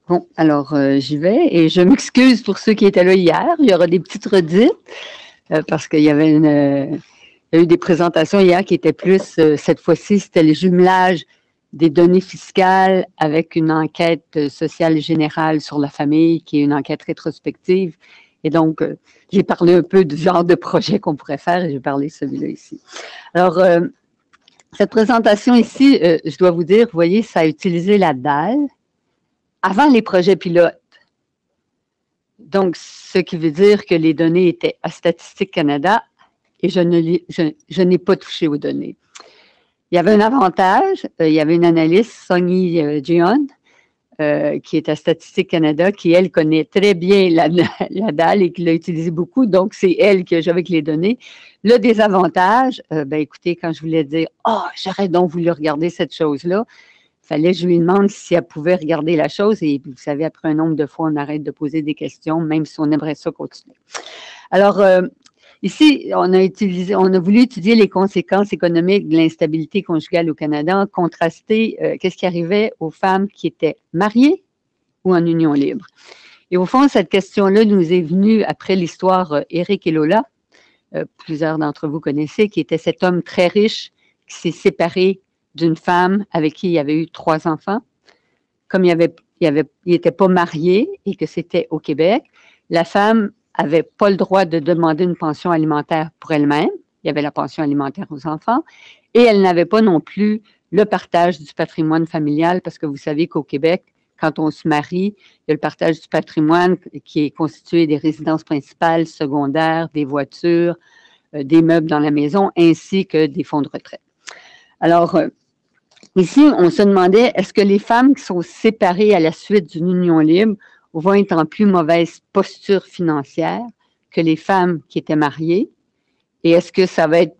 Bon, alors j'y vais et je m'excuse pour ceux qui étaient là hier. Il y aura des petites redites parce qu'il y avait il y a eu des présentations hier qui étaient plus, cette fois-ci, c'était le jumelage des données fiscales avec une enquête sociale générale sur la famille, qui est une enquête rétrospective. Et donc, j'ai parlé un peu du genre de projet qu'on pourrait faire et j'ai parlé de celui-là ici. Alors, cette présentation ici, je dois vous dire, vous voyez, ça a utilisé la dalle avant les projets pilotes. Donc, ce qui veut dire que les données étaient à Statistique Canada et je n'ai pas touché aux données. Il y avait un avantage, il y avait une analyste, Sonny Jeon, qui est à Statistique Canada, qui, elle, connaît très bien la dalle et qui l'a utilisée beaucoup, donc c'est elle qui a joué avec les données. Le désavantage, ben écoutez, quand je voulais dire « Ah, j'aurais donc voulu regarder cette chose-là », il fallait que je lui demande si elle pouvait regarder la chose et vous savez, après un nombre de fois, on arrête de poser des questions, même si on aimerait ça continuer. Alors, ici, on a voulu étudier les conséquences économiques de l'instabilité conjugale au Canada, contraster qu'est-ce qui arrivait aux femmes qui étaient mariées ou en union libre. Et au fond, cette question-là nous est venue après l'histoire Éric et Lola, plusieurs d'entre vous connaissez, qui était cet homme très riche qui s'est séparé d'une femme avec qui il avait eu 3 enfants. Comme il n'était pas marié et que c'était au Québec, la femme n'avait pas le droit de demander une pension alimentaire pour elle-même. Il y avait la pension alimentaire aux enfants. Et elle n'avait pas non plus le partage du patrimoine familial parce que vous savez qu'au Québec, quand on se marie, il y a le partage du patrimoine qui est constitué des résidences principales, secondaires, des voitures, des meubles dans la maison, ainsi que des fonds de retraite. Alors, ici, on se demandait, est-ce que les femmes qui sont séparées à la suite d'une union libre vont être en plus mauvaise posture financière que les femmes qui étaient mariées? Et est-ce que ça va être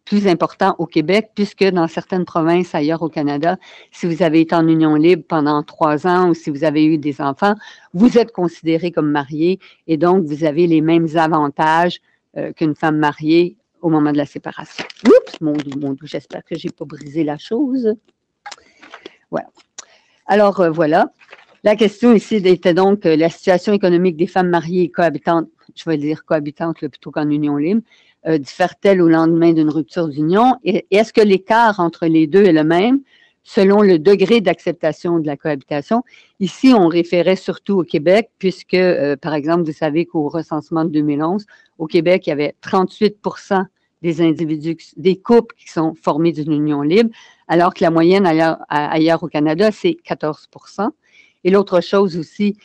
plus important au Québec, puisque dans certaines provinces ailleurs au Canada, si vous avez été en union libre pendant 3 ans ou si vous avez eu des enfants, vous êtes considéré comme marié et donc vous avez les mêmes avantages qu'une femme mariée au moment de la séparation. Oups, mon doux, j'espère que je n'ai pas brisé la chose. Voilà. Alors, voilà. La question ici était donc la situation économique des femmes mariées et cohabitantes, je vais dire cohabitantes plutôt qu'en union libre, diffère-t-elle au lendemain d'une rupture d'union? Et est-ce que l'écart entre les deux est le même selon le degré d'acceptation de la cohabitation? Ici, on référait surtout au Québec, puisque, par exemple, vous savez qu'au recensement de 2011, au Québec, il y avait 38% des individus, des couples qui sont formés d'une union libre, alors que la moyenne ailleurs au Canada, c'est 14%. Et l'autre chose aussi,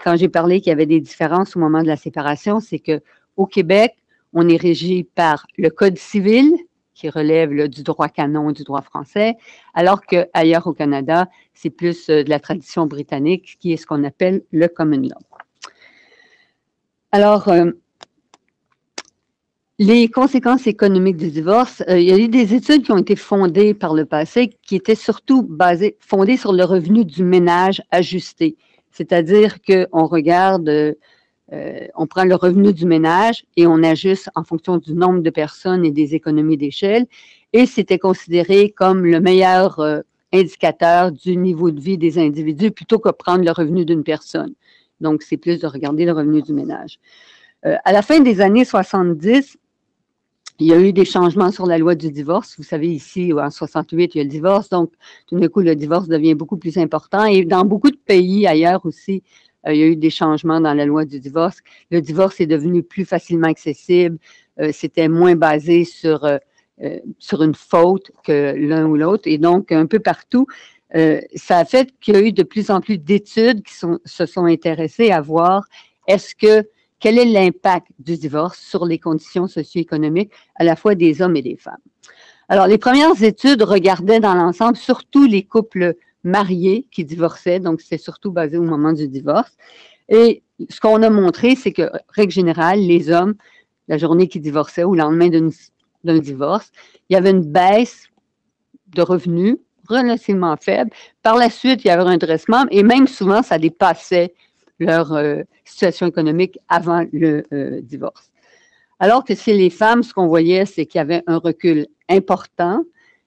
quand j'ai parlé qu'il y avait des différences au moment de la séparation, c'est qu'au Québec, on est régi par le Code civil, qui relève là, du droit canon, du droit français, alors qu'ailleurs au Canada, c'est plus de la tradition britannique, qui est ce qu'on appelle le common law. Alors, les conséquences économiques du divorce, il y a eu des études qui ont été fondées par le passé, qui étaient surtout fondées sur le revenu du ménage ajusté. C'est-à-dire qu'on regarde, on prend le revenu du ménage et on ajuste en fonction du nombre de personnes et des économies d'échelle. Et c'était considéré comme le meilleur indicateur du niveau de vie des individus plutôt que prendre le revenu d'une personne. Donc, c'est plus de regarder le revenu du ménage. À la fin des années 70, il y a eu des changements sur la loi du divorce. Vous savez, ici, en 68, il y a le divorce. Donc, tout d'un coup, le divorce devient beaucoup plus important. Et dans beaucoup de pays ailleurs aussi, il y a eu des changements dans la loi du divorce. Le divorce est devenu plus facilement accessible. C'était moins basé sur une faute que l'un ou l'autre. Et donc, un peu partout, ça a fait qu'il y a eu de plus en plus d'études qui se sont intéressées à voir quel est l'impact du divorce sur les conditions socio-économiques à la fois des hommes et des femmes. Alors, les premières études regardaient dans l'ensemble surtout les couples mariés qui divorçaient, donc c'est surtout basé au moment du divorce. Et ce qu'on a montré, c'est que, règle générale, les hommes, la journée qu'ils divorçaient ou le lendemain d'un divorce, il y avait une baisse de revenus relativement faible. Par la suite, il y avait un redressement et même souvent, ça dépassait leur situation économique avant le divorce. Alors que chez les femmes, ce qu'on voyait, c'est qu'il y avait un recul important,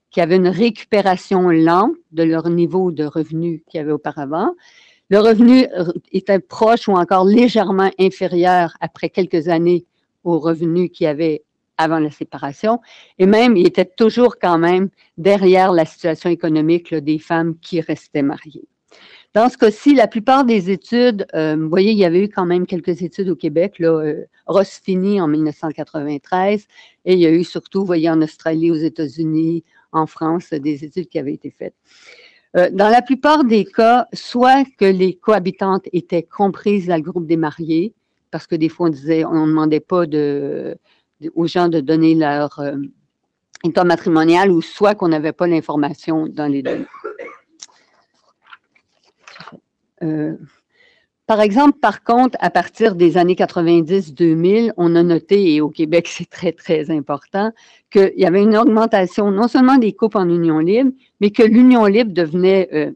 qu'il y avait une récupération lente de leur niveau de revenus qu'il y avait auparavant. Le revenu était proche ou encore légèrement inférieur après quelques années au revenu qu'il y avait avant la séparation, et même, il était toujours quand même derrière la situation économique là, des femmes qui restaient mariées. Dans ce cas-ci, la plupart des études, vous voyez, il y avait eu quand même quelques études au Québec, là, Rossfini en 1993, et il y a eu surtout, vous voyez, en Australie, aux États-Unis, en France, des études qui avaient été faites. Dans la plupart des cas, soit que les cohabitantes étaient comprises dans le groupe des mariés, parce que des fois, on ne demandait pas aux gens de donner leur état matrimonial, ou soit qu'on n'avait pas l'information dans les données. Par exemple, par contre, à partir des années 90-2000, on a noté, et au Québec, c'est très, très important, qu'il y avait une augmentation non seulement des couples en union libre, mais que l'union libre devenait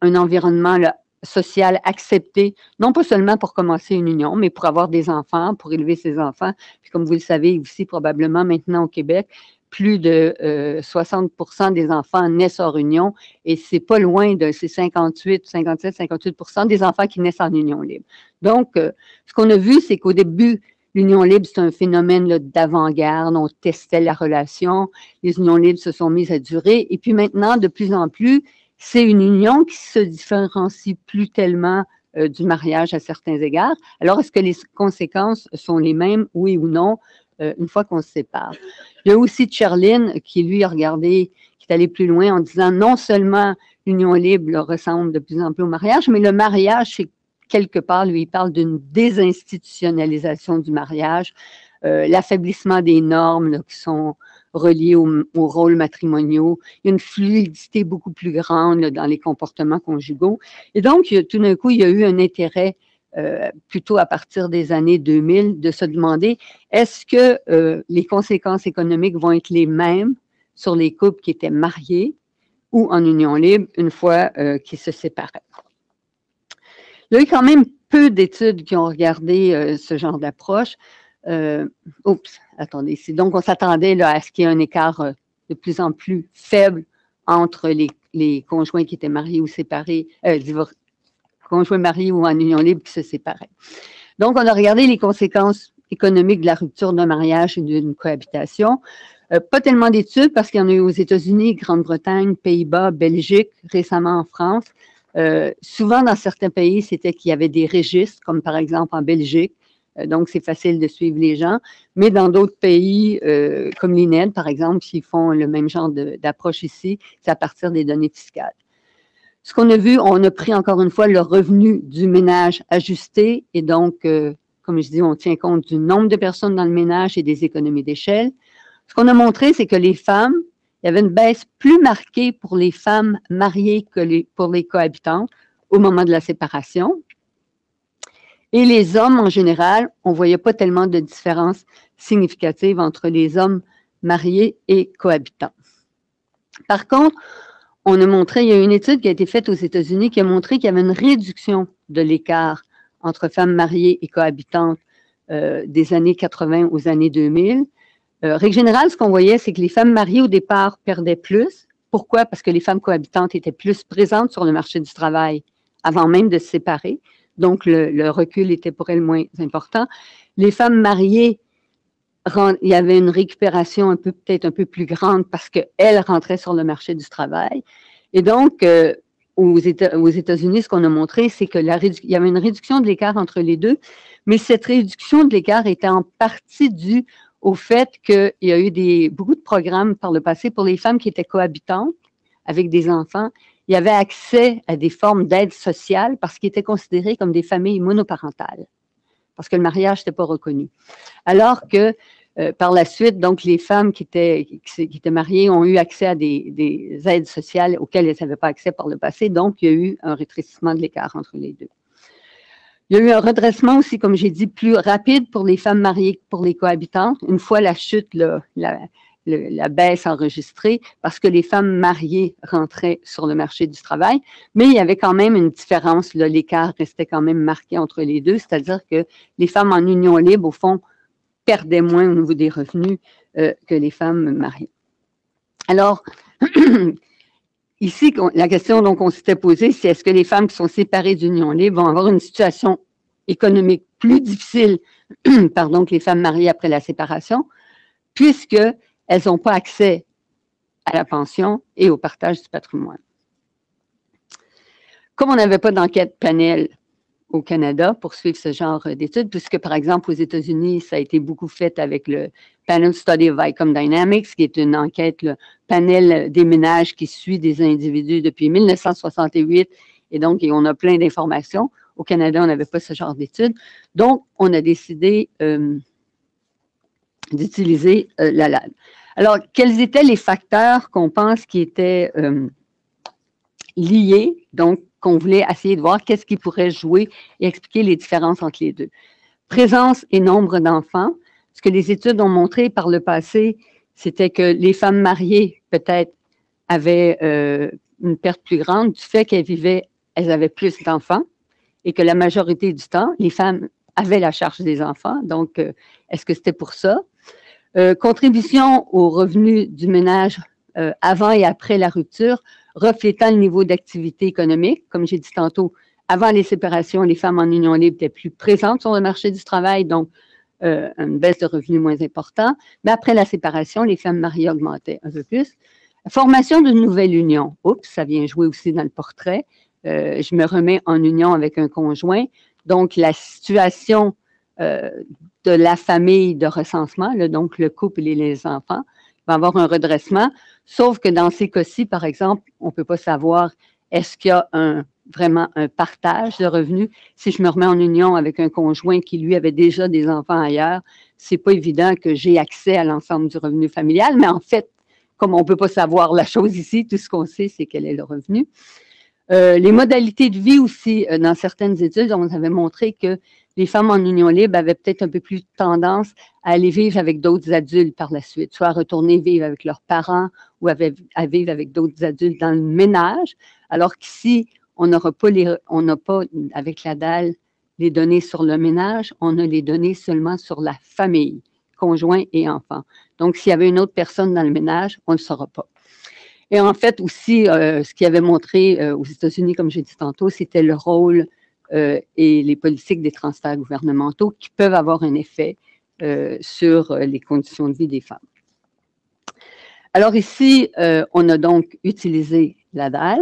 un environnement là, social accepté, non pas seulement pour commencer une union, mais pour avoir des enfants, pour élever ses enfants. Puis comme vous le savez aussi, probablement maintenant au Québec, plus de 60% des enfants naissent hors union, et c'est pas loin de ces 57-58% des enfants qui naissent en union libre. Donc, ce qu'on a vu, c'est qu'au début, l'union libre, c'est un phénomène d'avant-garde, on testait la relation, les unions libres se sont mises à durer, et puis maintenant, de plus en plus, c'est une union qui se différencie plus tellement du mariage à certains égards. Alors, est-ce que les conséquences sont les mêmes, oui ou non, une fois qu'on se sépare? Il y a aussi Tcherlin qui, lui, a regardé, qui est allé plus loin en disant non seulement l'union libre ressemble de plus en plus au mariage, mais le mariage, c'est quelque part, lui, il parle d'une désinstitutionnalisation du mariage, l'affaiblissement des normes là, qui sont reliées aux rôles matrimoniaux. Il y a une fluidité beaucoup plus grande là, dans les comportements conjugaux. Et donc, tout d'un coup, il y a eu un intérêt plutôt à partir des années 2000, de se demander est-ce que les conséquences économiques vont être les mêmes sur les couples qui étaient mariés ou en union libre une fois qu'ils se séparaient. Il y a eu quand même peu d'études qui ont regardé ce genre d'approche. Attendez, donc on s'attendait là, à ce qu'il y ait un écart de plus en plus faible entre les conjoints qui étaient mariés ou séparés, conjoints mariés ou en union libre qui se séparaient. Donc, on a regardé les conséquences économiques de la rupture d'un mariage et d'une cohabitation. Pas tellement d'études parce qu'il y en a eu aux États-Unis, Grande-Bretagne, Pays-Bas, Belgique, récemment en France. Souvent, dans certains pays, c'était qu'il y avait des registres, comme par exemple en Belgique. Donc, c'est facile de suivre les gens. Mais dans d'autres pays, comme l'INED, par exemple, s'ils font le même genre d'approche ici, c'est à partir des données fiscales. Ce qu'on a vu, on a pris encore une fois le revenu du ménage ajusté et donc, comme je dis, on tient compte du nombre de personnes dans le ménage et des économies d'échelle. Ce qu'on a montré, c'est que les femmes, il y avait une baisse plus marquée pour les femmes mariées que pour les cohabitantes au moment de la séparation. Et les hommes, en général, on ne voyait pas tellement de différence significative entre les hommes mariés et cohabitants. Par contre, on a montré, il y a une étude qui a été faite aux États-Unis qui a montré qu'il y avait une réduction de l'écart entre femmes mariées et cohabitantes des années 80 aux années 2000. Règle générale, ce qu'on voyait, c'est que les femmes mariées au départ perdaient plus. Pourquoi? Parce que les femmes cohabitantes étaient plus présentes sur le marché du travail avant même de se séparer. Donc, le recul était pour elles moins important. Les femmes mariées, il y avait une récupération peut-être un peu plus grande parce qu'elles rentraient sur le marché du travail. Et donc, aux États-Unis, ce qu'on a montré, c'est qu'il y avait une réduction de l'écart entre les deux, mais cette réduction de l'écart était en partie due au fait qu'il y a eu beaucoup de programmes par le passé pour les femmes qui étaient cohabitantes avec des enfants. Il y avait accès à des formes d'aide sociale parce qu'ils étaient considérés comme des familles monoparentales, parce que le mariage n'était pas reconnu. Alors que par la suite, donc, les femmes qui étaient mariées ont eu accès à des aides sociales auxquelles elles n'avaient pas accès par le passé. Donc, il y a eu un rétrécissement de l'écart entre les deux. Il y a eu un redressement aussi, comme j'ai dit, plus rapide pour les femmes mariées que pour les cohabitantes. Une fois la chute, la baisse enregistrée, parce que les femmes mariées rentraient sur le marché du travail. Mais il y avait quand même une différence. L'écart restait quand même marqué entre les deux. C'est-à-dire que les femmes en union libre, au fond, perdaient moins au niveau des revenus que les femmes mariées. Alors, ici, la question qu'on s'était posée, c'est est-ce que les femmes qui sont séparées d'union libre vont avoir une situation économique plus difficile pardon, que les femmes mariées après la séparation, puisqu'elles n'ont pas accès à la pension et au partage du patrimoine. Comme on n'avait pas d'enquête panel au Canada pour suivre ce genre d'études, puisque, par exemple, aux États-Unis, ça a été beaucoup fait avec le Panel Study of Income Dynamics, qui est une enquête, le panel des ménages qui suit des individus depuis 1968, et donc on a plein d'informations. Au Canada, on n'avait pas ce genre d'études. Donc, on a décidé d'utiliser la LAD. Alors, quels étaient les facteurs qu'on pense qui étaient liés, donc qu'on voulait essayer de voir qu'est-ce qui pourrait jouer et expliquer les différences entre les deux. Présence et nombre d'enfants. Ce que les études ont montré par le passé, c'était que les femmes mariées, peut-être, avaient une perte plus grande du fait qu'elles avaient plus d'enfants et que la majorité du temps, les femmes avaient la charge des enfants. Donc, est-ce que c'était pour ça? Contribution aux revenus du ménage avant et après la rupture, reflétant le niveau d'activité économique. Comme j'ai dit tantôt, avant les séparations, les femmes en union libre étaient plus présentes sur le marché du travail, donc une baisse de revenus moins importante. Mais après la séparation, les femmes mariées augmentaient un peu plus. Formation d'une nouvelle union. Oups, ça vient jouer aussi dans le portrait. Je me remets en union avec un conjoint. Donc, la situation de la famille de recensement, là, donc le couple et les enfants, va avoir un redressement, sauf que dans ces cas-ci, par exemple, on ne peut pas savoir est-ce qu'il y a vraiment un partage de revenus. Si je me remets en union avec un conjoint qui, lui, avait déjà des enfants ailleurs, c'est pas évident que j'ai accès à l'ensemble du revenu familial, mais en fait, comme on ne peut pas savoir la chose ici, tout ce qu'on sait, c'est quel est le revenu. Les modalités de vie aussi, dans certaines études, on avait montré que les femmes en union libre avaient peut-être un peu plus tendance à aller vivre avec d'autres adultes par la suite, soit à retourner vivre avec leurs parents ou à vivre avec d'autres adultes dans le ménage, alors qu'ici, on n'a pas, avec la DAL, les données sur le ménage, on a les données seulement sur la famille, conjoint et enfant. Donc, s'il y avait une autre personne dans le ménage, on ne le saura pas. Et en fait, aussi, ce qui avait montré aux États-Unis, comme j'ai dit tantôt, c'était le rôle et les politiques des transferts gouvernementaux qui peuvent avoir un effet sur les conditions de vie des femmes. Alors ici, on a donc utilisé la DAL.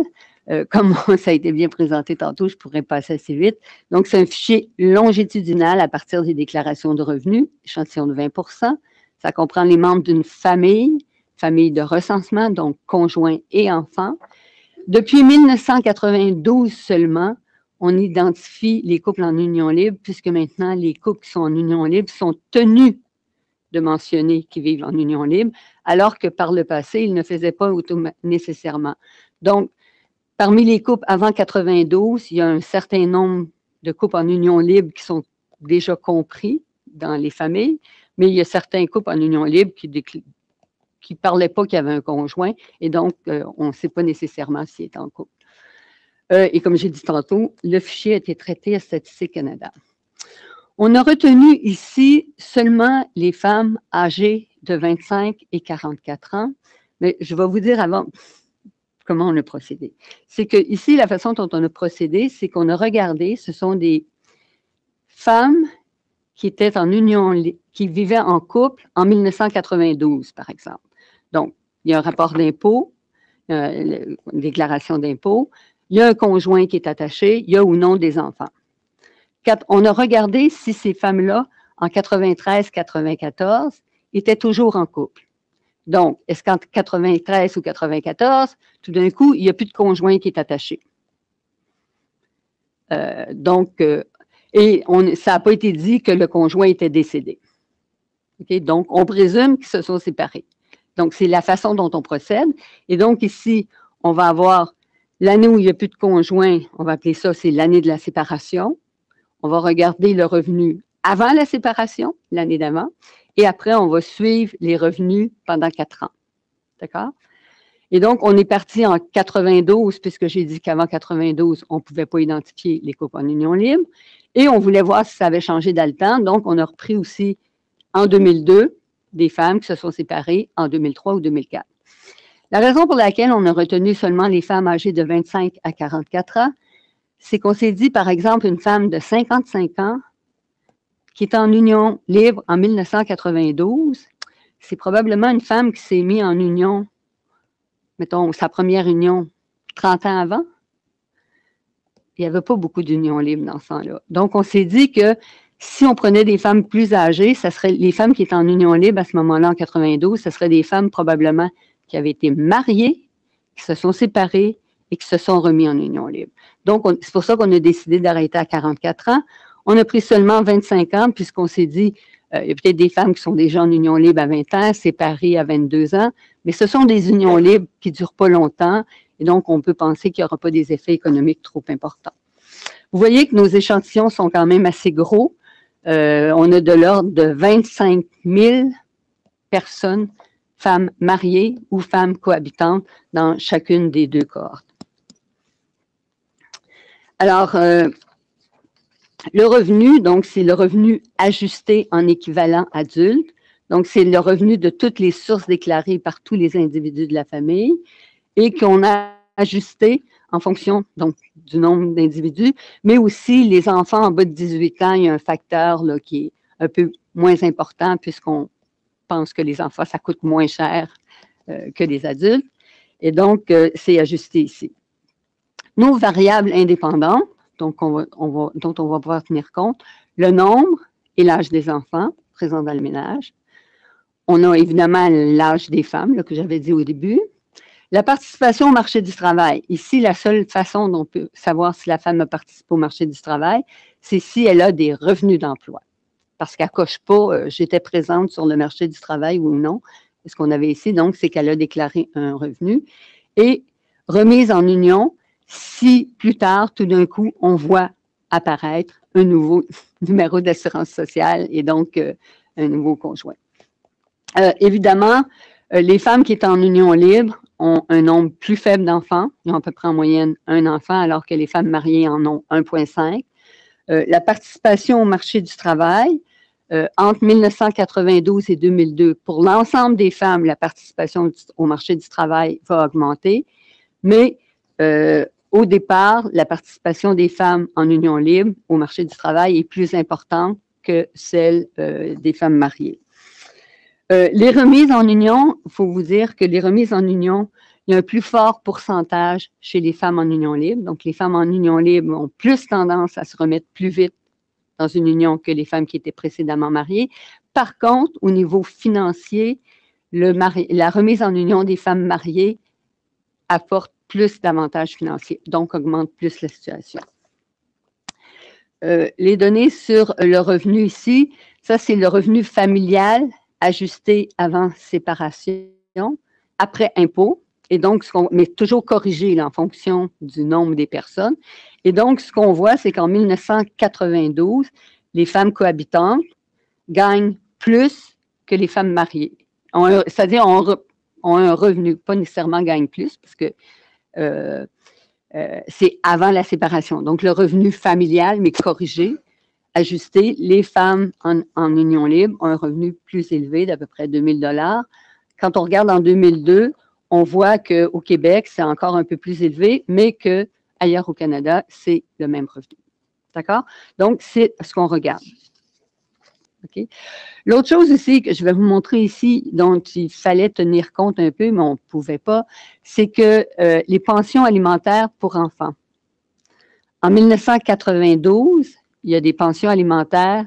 Comme ça a été bien présenté tantôt, je pourrais passer assez vite. Donc, c'est un fichier longitudinal à partir des déclarations de revenus, échantillon de 20 %. Ça comprend les membres d'une famille de recensement, donc conjoint et enfants. Depuis 1992 seulement, on identifie les couples en union libre, puisque maintenant, les couples qui sont en union libre sont tenus de mentionner qu'ils vivent en union libre, alors que par le passé, ils ne faisaient pas nécessairement. Donc, parmi les couples avant 92, il y a un certain nombre de couples en union libre qui sont déjà compris dans les familles, mais il y a certains couples en union libre qui ne parlaient pas qu'il y avait un conjoint, et donc, on ne sait pas nécessairement s'il est en couple. Et comme j'ai dit tantôt, le fichier a été traité à Statistique Canada. On a retenu ici seulement les femmes âgées de 25 et 44 ans, mais je vais vous dire avant comment on a procédé. C'est que ici, la façon dont on a procédé, c'est qu'on a regardé, ce sont des femmes qui étaient en union, qui vivaient en couple en 1992, par exemple. Donc, il y a un rapport d'impôt, une déclaration d'impôt, il y a un conjoint qui est attaché, il y a ou non des enfants. On a regardé si ces femmes-là, en 93-94, étaient toujours en couple. Donc, est-ce qu'en 93 ou 94, tout d'un coup, il n'y a plus de conjoint qui est attaché? Et ça n'a pas été dit que le conjoint était décédé. Okay? Donc, on présume qu'ils se sont séparés. Donc, c'est la façon dont on procède. Et donc, ici, on va avoir l'année où il n'y a plus de conjoint, on va appeler ça, c'est l'année de la séparation. On va regarder le revenu avant la séparation, l'année d'avant, et après, on va suivre les revenus pendant 4 ans. D'accord? Et donc, on est parti en 92, puisque j'ai dit qu'avant 92, on ne pouvait pas identifier les couples en union libre, et on voulait voir si ça avait changé dans le temps. Donc, on a repris aussi en 2002 des femmes qui se sont séparées en 2003 ou 2004. La raison pour laquelle on a retenu seulement les femmes âgées de 25 à 44 ans, c'est qu'on s'est dit, par exemple, une femme de 55 ans qui est en union libre en 1992, c'est probablement une femme qui s'est mise en union, mettons, sa première union 30 ans avant. Il n'y avait pas beaucoup d'unions libres dans ce temps-là. Donc, on s'est dit que si on prenait des femmes plus âgées, ça serait les femmes qui étaient en union libre à ce moment-là, en 92, ce seraient des femmes probablement qui avaient été mariées, qui se sont séparées et qui se sont remis en union libre. Donc, c'est pour ça qu'on a décidé d'arrêter à 44 ans. On a pris seulement 25 ans puisqu'on s'est dit, il y a peut-être des femmes qui sont déjà en union libre à 20 ans, séparées à 22 ans, mais ce sont des unions libres qui ne durent pas longtemps et donc on peut penser qu'il n'y aura pas des effets économiques trop importants. Vous voyez que nos échantillons sont quand même assez gros. On a de l'ordre de 25 000 personnes, femmes mariées ou femmes cohabitantes dans chacune des deux cohortes. Alors, le revenu, donc, c'est le revenu ajusté en équivalent adulte. Donc, c'est le revenu de toutes les sources déclarées par tous les individus de la famille et qu'on a ajusté en fonction donc, du nombre d'individus, mais aussi les enfants en bas de 18 ans, il y a un facteur là, qui est un peu moins important puisqu'on pense que les enfants, ça coûte moins cher que les adultes. Et donc, c'est ajusté ici. Nos variables indépendantes, donc dont on va pouvoir tenir compte, le nombre et l'âge des enfants présents dans le ménage. On a évidemment l'âge des femmes, là, que j'avais dit au début. La participation au marché du travail. Ici, la seule façon dont on peut savoir si la femme a participé au marché du travail, c'est si elle a des revenus d'emploi. Parce qu'elle ne coche pas j'étais présente sur le marché du travail ou non. Ce qu'on avait ici, donc, c'est qu'elle a déclaré un revenu. Et remise en union, si plus tard, tout d'un coup, on voit apparaître un nouveau numéro d'assurance sociale et donc un nouveau conjoint. Évidemment, les femmes qui étaient en union libre ont un nombre plus faible d'enfants. Ils ont à peu près en moyenne un enfant, alors que les femmes mariées en ont 1,5. La participation au marché du travail, entre 1992 et 2002, pour l'ensemble des femmes, la participation au marché du travail va augmenter, mais au départ, la participation des femmes en union libre au marché du travail est plus importante que celle des femmes mariées. Les remises en union, il faut vous dire que les remises en union, il y a un plus fort pourcentage chez les femmes en union libre. Donc, les femmes en union libre ont plus tendance à se remettre plus vite dans une union que les femmes qui étaient précédemment mariées. Par contre, au niveau financier, la remise en union des femmes mariées apporte plus d'avantages financiers, donc augmente plus la situation. Les données sur le revenu ici, ça c'est le revenu familial ajusté avant séparation, après impôt, et donc, mais toujours corrigé là, en fonction du nombre des personnes. Et donc, ce qu'on voit, c'est qu'en 1992, les femmes cohabitantes gagnent plus que les femmes mariées. C'est-à-dire, ont un revenu, pas nécessairement gagnent plus, parce que c'est avant la séparation. Donc, le revenu familial, mais corrigé, ajusté, les femmes en union libre ont un revenu plus élevé d'à peu près 2 000 $. Quand on regarde en 2002, on voit qu'au Québec, c'est encore un peu plus élevé, mais qu'ailleurs au Canada, c'est le même revenu. D'accord? Donc, c'est ce qu'on regarde. Okay? L'autre chose aussi que je vais vous montrer ici, dont il fallait tenir compte un peu, mais on ne pouvait pas, c'est que les pensions alimentaires pour enfants. En 1992, il y a des pensions alimentaires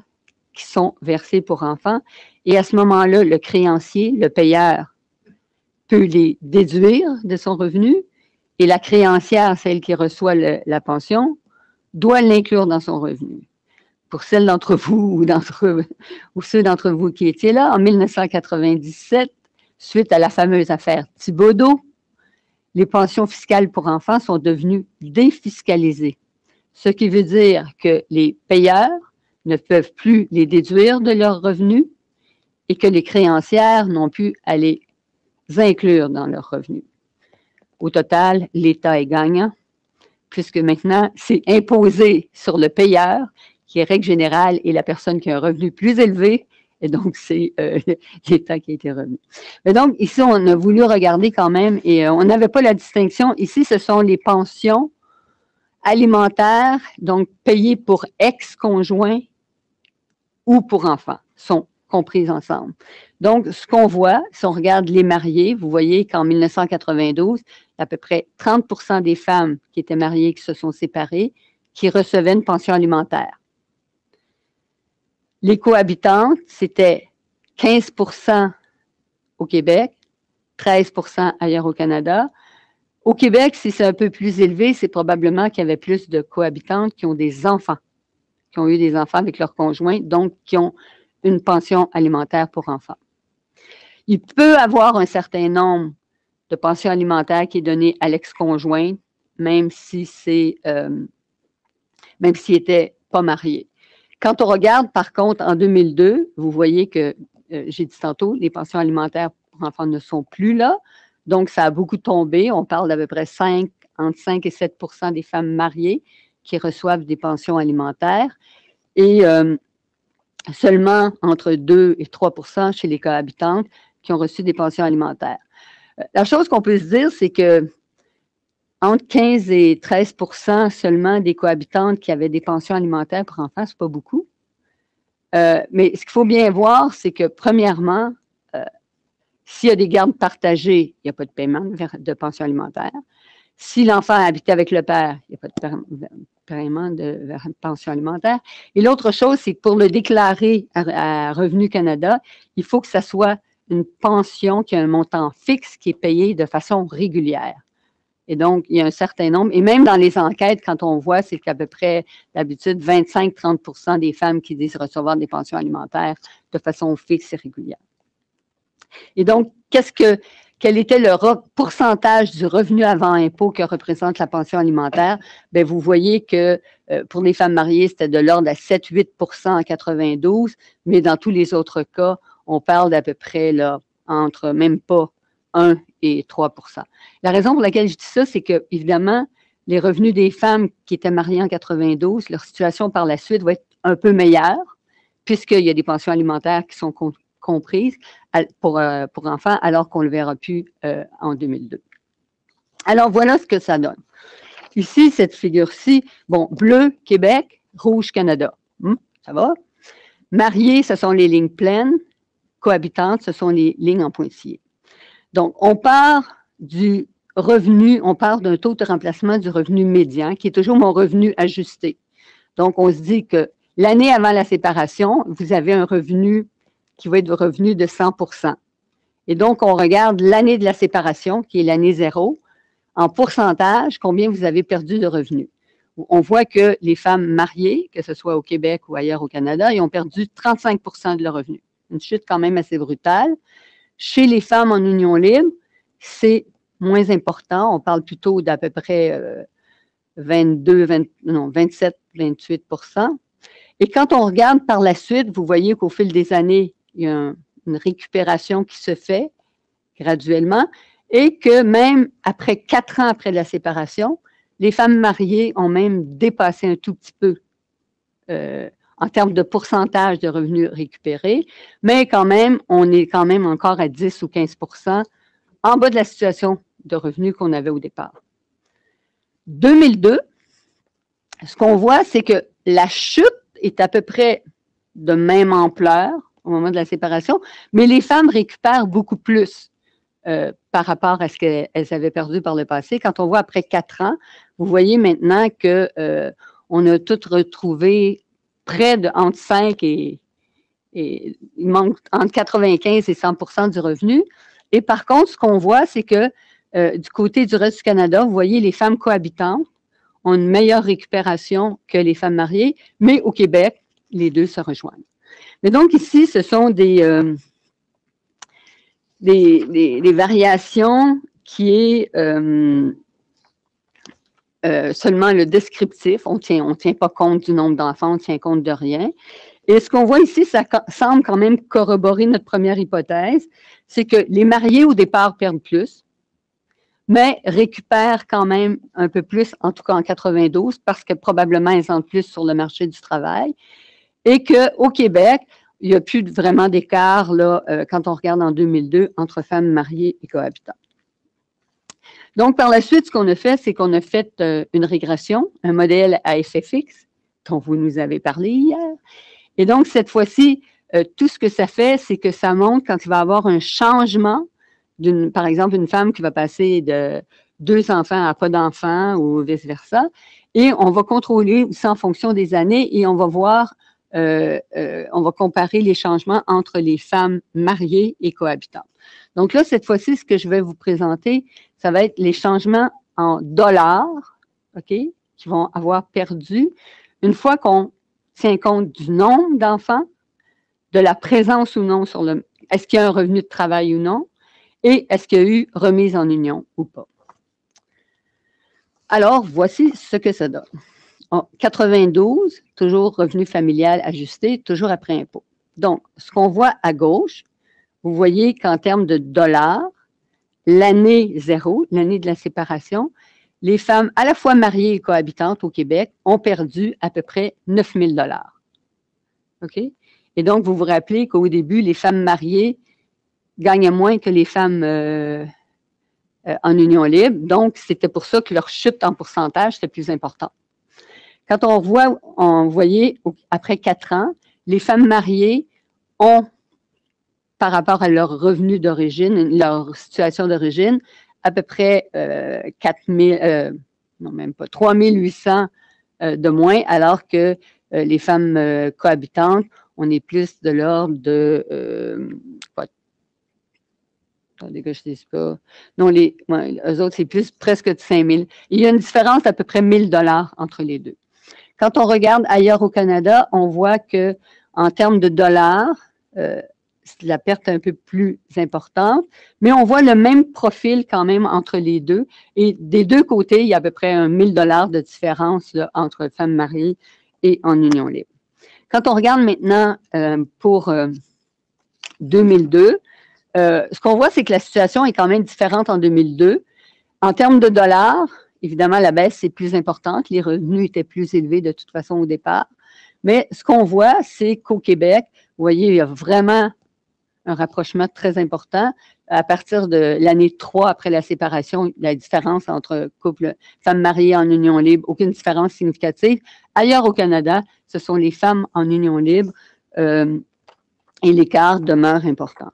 qui sont versées pour enfants, et à ce moment-là, le créancier, le payeur, peut les déduire de son revenu, et la créancière, celle qui reçoit la pension, doit l'inclure dans son revenu. Pour celles d'entre vous ou ceux d'entre vous qui étiez là, en 1997, suite à la fameuse affaire Thibodeau, les pensions fiscales pour enfants sont devenues défiscalisées. Ce qui veut dire que les payeurs ne peuvent plus les déduire de leurs revenus et que les créancières n'ont plus à les inclure dans leurs revenus. Au total, l'État est gagnant, puisque maintenant, c'est imposé sur le payeur, qui est règle générale, est la personne qui a un revenu plus élevé, Et donc, c'est l'État qui a été revenu. Mais donc, ici, on a voulu regarder quand même, et on n'avait pas la distinction. Ici, ce sont les pensions alimentaires, donc payées pour ex-conjoints ou pour enfants, sont comprises ensemble. Donc, ce qu'on voit, si on regarde les mariés, vous voyez qu'en 1992, à peu près 30% des femmes qui étaient mariées, qui se sont séparées, qui recevaient une pension alimentaire. Les cohabitantes, c'était 15% au Québec, 13% ailleurs au Canada. Au Québec, si c'est un peu plus élevé, c'est probablement qu'il y avait plus de cohabitantes qui ont des enfants, qui ont eu des enfants avec leurs conjoints, donc qui ont une pension alimentaire pour enfants. Il peut avoir un certain nombre de pensions alimentaires qui est donné à l'ex-conjoint, même si c'est, même s'il n'était pas marié. Quand on regarde, par contre, en 2002, vous voyez que, j'ai dit tantôt, les pensions alimentaires pour enfants ne sont plus là. Donc, ça a beaucoup tombé. On parle d'à peu près entre 5 et 7% des femmes mariées qui reçoivent des pensions alimentaires et seulement entre 2 et 3% chez les cohabitantes qui ont reçu des pensions alimentaires. La chose qu'on peut se dire, c'est que entre 15 et 13% seulement des cohabitantes qui avaient des pensions alimentaires pour enfants, c'est pas beaucoup. Mais ce qu'il faut bien voir, c'est que premièrement, s'il y a des gardes partagées, il n'y a pas de paiement de pension alimentaire. Si l'enfant a habité avec le père, il n'y a pas de paiement de pension alimentaire. Et l'autre chose, c'est que pour le déclarer à Revenu Canada, il faut que ça soit une pension qui a un montant fixe qui est payé de façon régulière. Et donc, il y a un certain nombre, et même dans les enquêtes, quand on voit, c'est qu'à peu près, d'habitude, 25-30% des femmes qui disent recevoir des pensions alimentaires de façon fixe et régulière. Et donc, quel était le pourcentage du revenu avant impôt que représente la pension alimentaire? Bien, vous voyez que pour les femmes mariées, c'était de l'ordre à 7-8% en 92, mais dans tous les autres cas, on parle d'à peu près là, entre même pas 1 et 3%. La raison pour laquelle je dis ça, c'est que, évidemment, les revenus des femmes qui étaient mariées en 92, leur situation par la suite va être un peu meilleure, puisqu'il y a des pensions alimentaires qui sont comprises pour enfants, alors qu'on ne le verra plus en 2002. Alors, voilà ce que ça donne. Ici, cette figure-ci, bon, bleu, Québec, rouge, Canada. Ça va? Mariés, ce sont les lignes pleines. Cohabitantes, ce sont les lignes en pointillés. Donc, on part du revenu, on part d'un taux de remplacement du revenu médian, qui est toujours mon revenu ajusté. Donc, on se dit que l'année avant la séparation, vous avez un revenu qui va être le revenu de 100%. Et donc, on regarde l'année de la séparation, qui est l'année 0, en pourcentage, combien vous avez perdu de revenus. On voit que les femmes mariées, que ce soit au Québec ou ailleurs au Canada, ils ont perdu 35% de leurs revenus. Une chute quand même assez brutale. Chez les femmes en union libre, c'est moins important. On parle plutôt d'à peu près 27-28%. Et quand on regarde par la suite, vous voyez qu'au fil des années, il y a une récupération qui se fait graduellement et que même après 4 ans après la séparation, les femmes mariées ont même dépassé un tout petit peu en termes de pourcentage de revenus récupérés, mais quand même, on est quand même encore à 10 ou 15% en bas de la situation de revenus qu'on avait au départ. 2002, ce qu'on voit, c'est que la chute est à peu près de même ampleur au moment de la séparation, mais les femmes récupèrent beaucoup plus par rapport à ce qu'elles avaient perdu par le passé. Quand on voit après 4 ans, vous voyez maintenant qu'on a toutes retrouvé près de entre 5 et il manque entre 95 et 100% du revenu. Et par contre, ce qu'on voit, c'est que du côté du reste du Canada, vous voyez, les femmes cohabitantes ont une meilleure récupération que les femmes mariées, mais au Québec, les deux se rejoignent. Mais donc ici, ce sont des variations qui est seulement le descriptif. On tient pas compte du nombre d'enfants, on tient compte de rien. Et ce qu'on voit ici, ça semble quand même corroborer notre première hypothèse, c'est que les mariés au départ perdent plus, mais récupèrent quand même un peu plus, en tout cas en 92, parce que probablement elles entrent plus sur le marché du travail. Et qu'au Québec, il n'y a plus vraiment d'écart là, quand on regarde en 2002 entre femmes mariées et cohabitantes. Donc, par la suite, ce qu'on a fait, c'est qu'on a fait une régression, un modèle à effet fixe, dont vous nous avez parlé hier. Et donc, cette fois-ci, tout ce que ça fait, c'est que ça montre quand il va y avoir un changement, par exemple, une femme qui va passer de 2 enfants à pas d'enfants ou vice-versa, et on va contrôler ça en fonction des années et on va voir, on va comparer les changements entre les femmes mariées et cohabitantes. Donc là, cette fois-ci, ce que je vais vous présenter, ça va être les changements en dollars, OK, qui vont avoir perdu une fois qu'on tient compte du nombre d'enfants, de la présence ou non sur le... Est-ce qu'il y a un revenu de travail ou non, et est-ce qu'il y a eu remise en union ou pas. Alors, voici ce que ça donne. En 92, toujours revenu familial ajusté, toujours après impôt. Donc, ce qu'on voit à gauche, vous voyez qu'en termes de dollars, l'année 0, l'année de la séparation, les femmes à la fois mariées et cohabitantes au Québec ont perdu à peu près 9 000 $. OK? Et donc, vous vous rappelez qu'au début, les femmes mariées gagnaient moins que les femmes en union libre. Donc, c'était pour ça que leur chute en pourcentage était plus importante. Quand on voyait, après 4 ans, les femmes mariées ont, par rapport à leur revenu d'origine, leur situation d'origine, à peu près 3 800 de moins, alors que les femmes cohabitantes, on est plus de l'ordre de... attendez que je ne dise pas. Non, eux autres, c'est plus presque de 5 000. Il y a une différence d'à peu près 1 000 $ entre les deux. Quand on regarde ailleurs au Canada, on voit que en termes de dollars, la perte est un peu plus importante, mais on voit le même profil quand même entre les deux. Et des deux côtés, il y a à peu près 1 000 $ de différence là, entre femmes mariées et en union libre. Quand on regarde maintenant pour 2002, ce qu'on voit, c'est que la situation est quand même différente en 2002. En termes de dollars, évidemment, la baisse est plus importante. Les revenus étaient plus élevés de toute façon au départ. Mais ce qu'on voit, c'est qu'au Québec, vous voyez, il y a vraiment un rapprochement très important. À partir de l'année 3 après la séparation, la différence entre couple, femmes mariées en union libre, aucune différence significative. Ailleurs au Canada, ce sont les femmes en union libre et l'écart demeure important.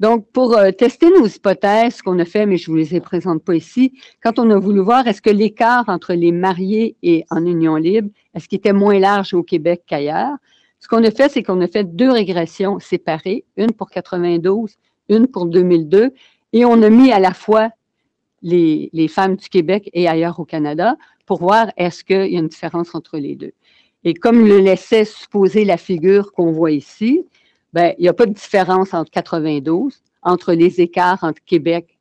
Donc, pour tester nos hypothèses, ce qu'on a fait, mais je ne vous les présente pas ici, quand on a voulu voir est-ce que l'écart entre les mariés et en union libre, est-ce qu'il était moins large au Québec qu'ailleurs, ce qu'on a fait, c'est qu'on a fait 2 régressions séparées, une pour 92, une pour 2002, et on a mis à la fois les femmes du Québec et ailleurs au Canada pour voir est-ce qu'il y a une différence entre les deux. Et comme le laissait supposer la figure qu'on voit ici, bien, il n'y a pas de différence entre 92, entre les écarts entre Québec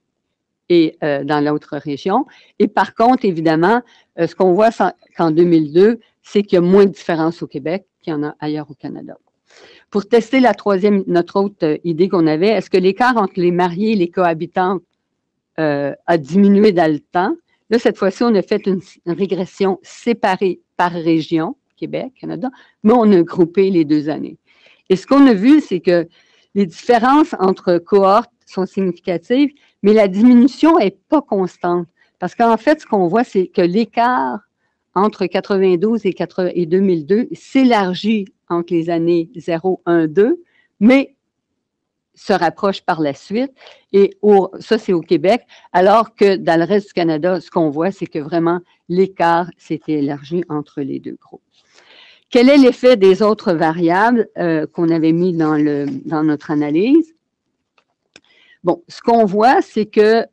et dans l'autre région. Et par contre, évidemment, ce qu'on voit qu'en 2002, c'est qu'il y a moins de différence au Québec qu'il y en a ailleurs au Canada. Pour tester notre autre idée qu'on avait, est-ce que l'écart entre les mariés et les cohabitantes a diminué dans le temps? Là, cette fois-ci, on a fait une régression séparée par région, Québec, Canada, mais on a groupé les 2 années. Et ce qu'on a vu, c'est que les différences entre cohortes sont significatives, mais la diminution n'est pas constante. Parce qu'en fait, ce qu'on voit, c'est que l'écart entre 92 et 2002 s'élargit entre les années 0, 1, 2, mais se rapproche par la suite. Et ça, c'est au Québec, alors que dans le reste du Canada, ce qu'on voit, c'est que vraiment l'écart s'est élargi entre les deux groupes. Quel est l'effet des autres variables qu'on avait mis dans notre analyse? Bon, ce qu'on voit, c'est que,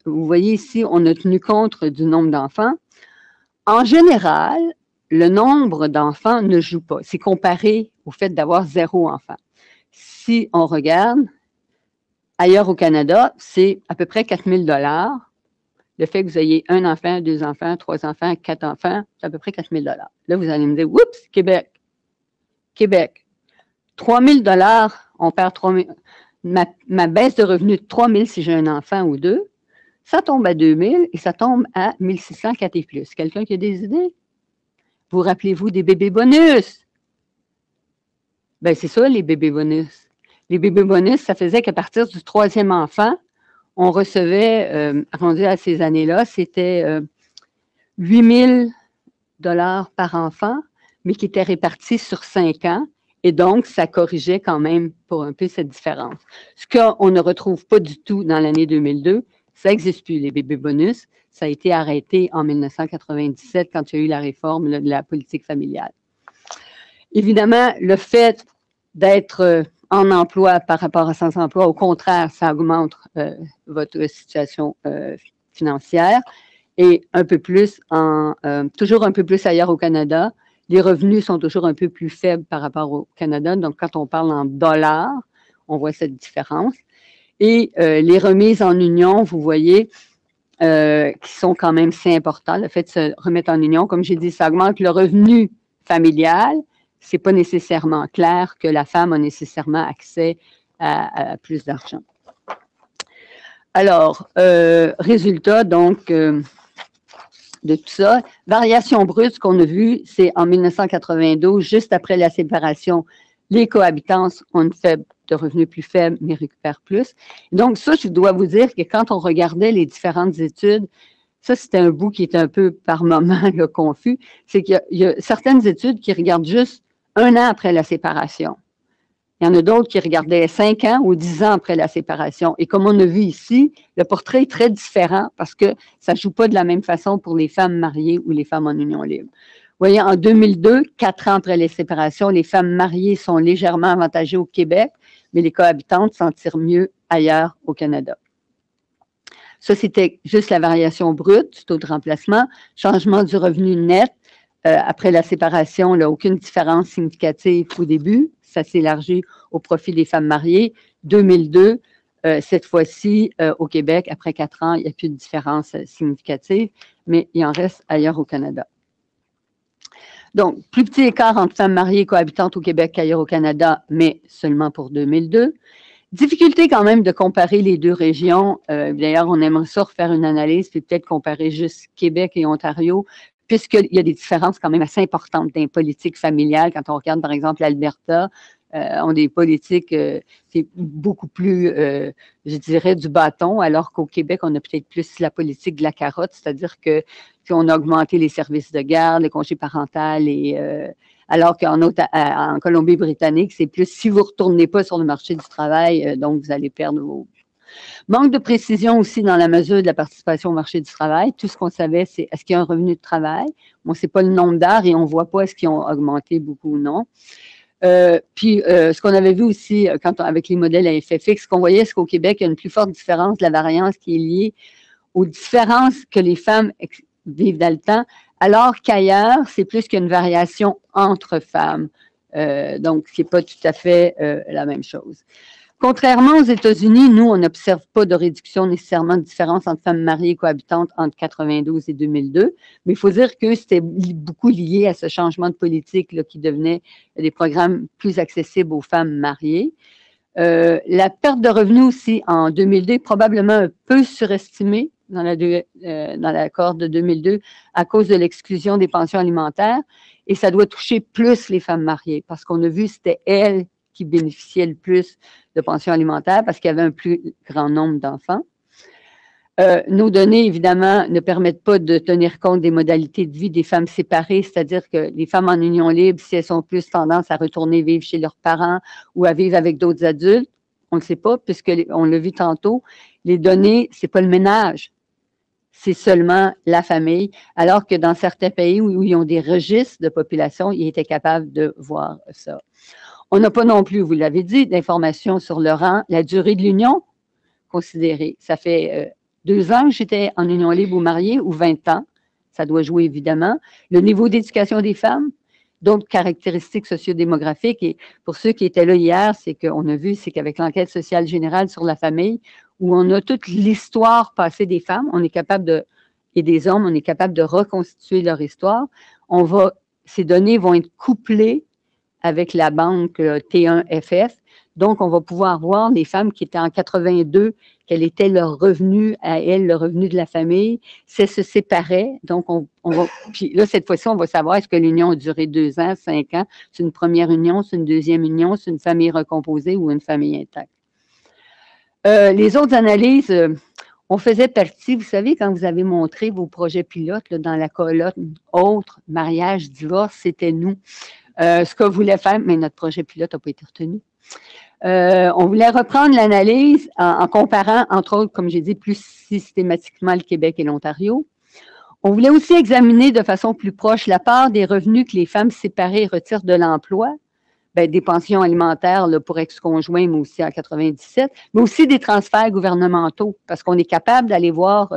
vous voyez ici, on a tenu compte du nombre d'enfants. En général, le nombre d'enfants ne joue pas. C'est comparé au fait d'avoir 0 enfant. Si on regarde, ailleurs au Canada, c'est à peu près 4 000 $. Le fait que vous ayez 1 enfant, 2 enfants, 3 enfants, 4 enfants, c'est à peu près 4 000 $. Là, vous allez me dire, oups, Québec. Québec. 3 000 $, on perd 3 000. Ma baisse de revenu de 3 000 si j'ai un enfant ou 2, ça tombe à 2 000 et ça tombe à 1 604 et plus. Quelqu'un qui a des idées? Vous rappelez-vous des bébés bonus? Ben c'est ça, les bébés bonus. Les bébés bonus, ça faisait qu'à partir du 3e enfant, on recevait, rendu à ces années-là, c'était 8 000 $ par enfant, mais qui était réparti sur 5 ans. Et donc, ça corrigeait quand même pour un peu cette différence. Ce qu'on ne retrouve pas du tout dans l'année 2002, ça n'existe plus, les bébés bonus. Ça a été arrêté en 1997 quand il y a eu la réforme de la politique familiale. Évidemment, le fait d'être en emploi par rapport à sans emploi, au contraire, ça augmente votre situation financière. Et un peu plus, toujours un peu plus ailleurs au Canada, les revenus sont toujours un peu plus faibles par rapport au Canada. Donc, quand on parle en dollars, on voit cette différence. Et les remises en union, vous voyez, qui sont quand même si importants. Le fait de se remettre en union, comme j'ai dit, ça augmente le revenu familial. C'est pas nécessairement clair que la femme a nécessairement accès à plus d'argent. Alors, résultat, donc, de tout ça, variation brute, ce qu'on a vu, c'est en 1992, juste après la séparation, les cohabitances ont une de revenus plus faibles, mais récupèrent plus. Donc, ça, je dois vous dire que quand on regardait les différentes études, ça, c'était un bout qui est un peu par moment là, confus, c'est qu'il y a certaines études qui regardent juste 1 an après la séparation. Il y en a d'autres qui regardaient 5 ans ou 10 ans après la séparation. Et comme on a vu ici, le portrait est très différent parce que ça ne joue pas de la même façon pour les femmes mariées ou les femmes en union libre. Vous voyez, en 2002, 4 ans après les séparations, les femmes mariées sont légèrement avantagées au Québec, mais les cohabitantes s'en tirent mieux ailleurs au Canada. Ça, c'était juste la variation brute du taux de remplacement. Changement du revenu net. Après la séparation, là, aucune différence significative au début. Ça s'élargit au profit des femmes mariées. 2002, cette fois-ci, au Québec, après 4 ans, il n'y a plus de différence significative, mais il en reste ailleurs au Canada. Donc, plus petit écart entre femmes mariées et cohabitantes au Québec qu'ailleurs au Canada, mais seulement pour 2002. Difficulté quand même de comparer les deux régions. D'ailleurs, on aimerait ça refaire une analyse, puis peut-être comparer juste Québec et Ontario, puisqu'il y a des différences quand même assez importantes dans les politiques familiales. Quand on regarde, par exemple, l'Alberta, ont des politiques c'est beaucoup plus, je dirais, du bâton, alors qu'au Québec, on a peut-être plus la politique de la carotte, c'est-à-dire que on a augmenté les services de garde, les congés parentaux, alors qu'en Colombie-Britannique, c'est plus si vous ne retournez pas sur le marché du travail, donc vous allez perdre vos... Manque de précision aussi dans la mesure de la participation au marché du travail. Tout ce qu'on savait, c'est est-ce qu'il y a un revenu de travail? On ne sait pas le nombre d'heures et on ne voit pas est-ce qu'ils ont augmenté beaucoup ou non. Puis, ce qu'on avait vu aussi avec les modèles à effet fixe, ce qu'on voyait, c'est qu'au Québec, il y a une plus forte différence de la variance qui est liée aux différences que les femmes vivent dans le temps, alors qu'ailleurs, c'est plus qu'une variation entre femmes. Donc, ce n'est pas tout à fait la même chose. Contrairement aux États-Unis, nous, on n'observe pas de réduction nécessairement de différence entre femmes mariées et cohabitantes entre 92 et 2002, mais il faut dire que c'était beaucoup lié à ce changement de politique là, qui devenait des programmes plus accessibles aux femmes mariées. La perte de revenus aussi en 2002 est probablement un peu surestimée dans l'accord de 2002 à cause de l'exclusion des pensions alimentaires, et ça doit toucher plus les femmes mariées, parce qu'on a vu que c'était elles qui bénéficiaient le plus de pensions alimentaires parce qu'il y avait un plus grand nombre d'enfants. Nos données, évidemment, ne permettent pas de tenir compte des modalités de vie des femmes séparées, c'est-à-dire que les femmes en union libre, si elles ont plus tendance à retourner vivre chez leurs parents ou à vivre avec d'autres adultes, on ne sait pas, puisqu'on l'a vu tantôt, les données, ce n'est pas le ménage, c'est seulement la famille, alors que dans certains pays où ils ont des registres de population, ils étaient capables de voir ça. On n'a pas non plus, vous l'avez dit, d'informations sur le rang, la durée de l'union considérée. Ça fait 2 ans que j'étais en union libre ou mariée, ou 20 ans. Ça doit jouer évidemment. Le niveau d'éducation des femmes, d'autres caractéristiques sociodémographiques. Et pour ceux qui étaient là hier, c'est qu'on a vu, c'est qu'avec l'enquête sociale générale sur la famille, où on a toute l'histoire passée des femmes, on est capable et des hommes, on est capable de reconstituer leur histoire. Ces données vont être couplées avec la banque T1FF, Donc, on va pouvoir voir les femmes qui étaient en 82, quel était leur revenu à elles, le revenu de la famille, si elles se séparaient. Donc, on va, puis là, cette fois-ci, on va savoir est-ce que l'union a duré 2 ans, 5 ans, c'est une première union, c'est une deuxième union, c'est une famille recomposée ou une famille intacte. Les autres analyses, on faisait partie, vous savez, quand vous avez montré vos projets pilotes là, dans la colonne autres, mariage, divorce, c'était nous. Ce qu'on voulait faire, mais notre projet pilote n'a pas été retenu. On voulait reprendre l'analyse en comparant, entre autres, comme j'ai dit, plus systématiquement le Québec et l'Ontario. On voulait aussi examiner de façon plus proche la part des revenus que les femmes séparées retirent de l'emploi, des pensions alimentaires là, pour ex-conjoints, mais aussi en 97, mais aussi des transferts gouvernementaux, parce qu'on est capable d'aller voir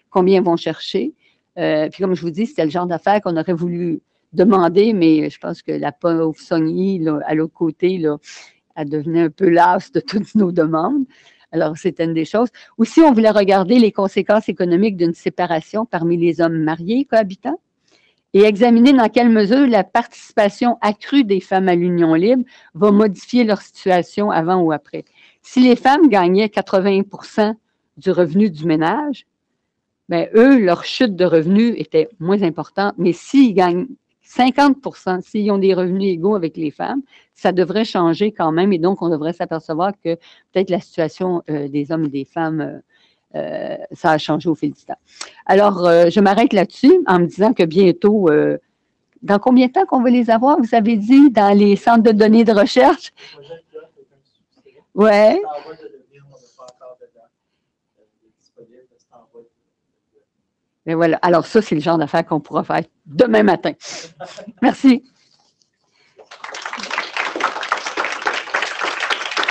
combien ils vont chercher. Puis comme je vous dis, c'était le genre d'affaires qu'on aurait voulu demander, mais je pense que la pauvre Sonia, là, à l'autre côté, là, elle devenait un peu lasse de toutes nos demandes. Alors, c'était une des choses. Aussi, on voulait regarder les conséquences économiques d'une séparation parmi les hommes mariés cohabitants et examiner dans quelle mesure la participation accrue des femmes à l'union libre va modifier leur situation avant ou après. Si les femmes gagnaient 80% du revenu du ménage, bien, eux, leur chute de revenus était moins importante, mais s'ils gagnent 50%, s'ils ont des revenus égaux avec les femmes, ça devrait changer quand même, et donc on devrait s'apercevoir que peut-être la situation des hommes et des femmes, ça a changé au fil du temps. Alors, je m'arrête là-dessus en me disant que bientôt, dans combien de temps qu'on va les avoir, vous avez dit, dans les centres de données de recherche? Oui. Mais voilà. Alors, ça, c'est le genre d'affaires qu'on pourra faire demain matin. Merci.